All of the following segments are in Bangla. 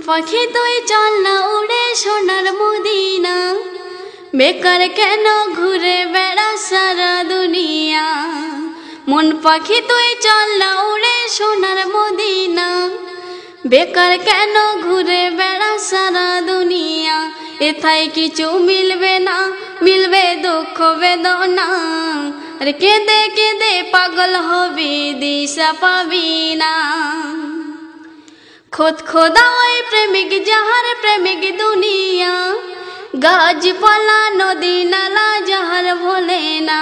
পাখি তুই চল না উড়ে সোনার মদিনা, বেকার কেন ঘুরে বেড়া সারা দুনিয়া। মন পাখি তুই চল না উড়ে সোনার মদিনা, বেকার কেন ঘুরে বেড়া সারা দুনিয়া। এথায় কিছু মিলবে না, মিলবে দুঃখ বেদনা, আর কেঁদে কেঁদে পাগল হবি দিশা পাবি না। খোদ খোদা ওই প্রেমিক যাহার প্রেমিক দুনিয়া, গাছপালা নদী নালা যাহার ভোলে না।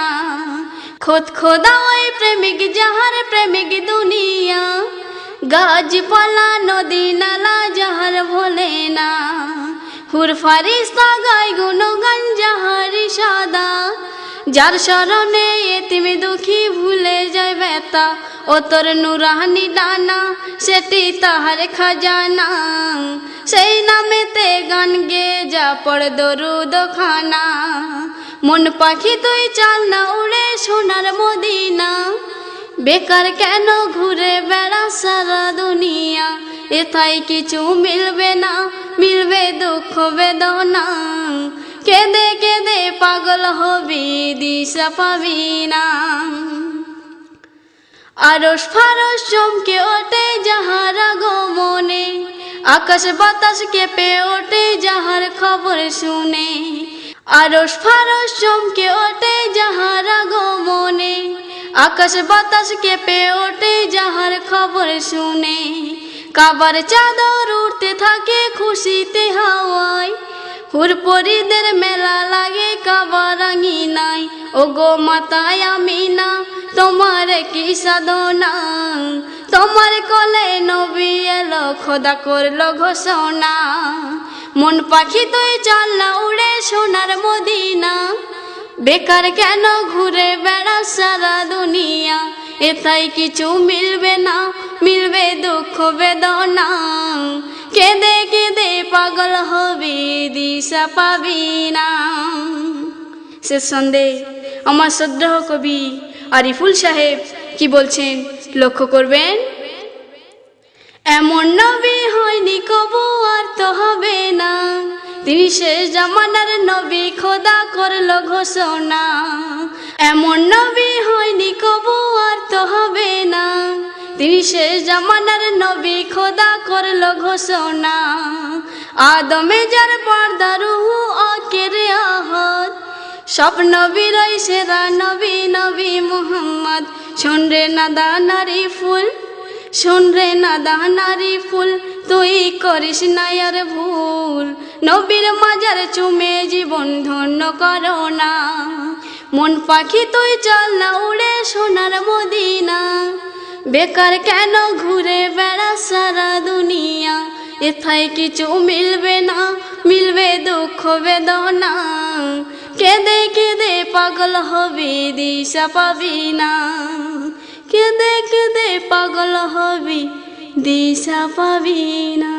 খোদ খোদা ওই প্রেমিক যাহার প্রেমিক দুনিয়া, গাছপালা নদী নালা যাহার ভোলে না। হুর ফারিস্তা গায় গুণগান যাহার সাদা, যার শরণে এতিম দুঃখী ভুলে যায় ব্যথা। ও তোর নুরানি ডানা সেটি তাহার খাজানা, সেই নামেতে গান গে যা পড় দরুদ খানা। মন পাখি তুই চল না উড়ে সোনার মদিনা, বেকার কেন ঘুরে বেড়া সারা দুনিয়া। এথায় কিছু মিলবে না, মিলবে দুঃখ বেদনা, কেঁদে কেঁদে পাগল হবি দিশা পাবি না। আরশ ফারশ চমকে ওঠে যাহার আগমনে, আকাশ বাতাস কেঁপে ওঠে যাহার খবর শুনে। আরশ ফারশ চমকে ওঠে যাহার আগমনে, আকাশ বাতাস কেঁপে ওঠে যাহার খবর শুনে। কাবার চাদর উঠতে থাকে খুশিতে হাওয়ায়, হুরপরিদের মেলা লাগে কাবার আঙিনায়। ও গো মাতায় আমিনা তোমার কি সাধনা, তোমার কোলে নবী এলো খোদা করলো ঘোষণা। মন পাখি তুই চল না উড়ে সোনার মদিনা, বেকার কেন ঘুরে বেড়া সারা দুনিয়া। এথায় কিছু মিলবে না, মিলবে দুঃখ বেদনা, কেঁদে কেঁদে পাগল হবি দিশা পাবি না। শেষ সন্ধে আমার শ্রদ্ধেয় কবি আরিফুল সাহেব কি বলছেন লক্ষ্য করবেন। এমন নবী হয়নি কবু আর তো হবে না, তিনি শেষ জামানার নবী খোদা করলো ঘোষণা। এমন নবী হয়নি কবু আর তো হবে না, তিনি শেষ জামানার নবী খোদা করলো ঘোষণা। আদমে যার পর্দা রুহু আকেরে আহাদ, সব নবীর সেরা নবী নবী মুহাম্মদ। শোন রে নাদা নারী ফুল, শোন রে নাদা নারী ফুল, তুই করিস না আর ভুল, নবীর মাজার চুমে জীবন ধন্য করো না। মন পাখি তুই চল না উড়ে সোনার মদিনা, বেকার কেন ঘুরে বেড়া সারা দুনিয়া। এথায় কিছু মিলবে না, মিলবে দুঃখ বেদনা, কেঁদে কেঁদে পাগল হবি দিশা পাবি না। কেঁদে কেঁদে পাগল হবি দিশা পাবি না।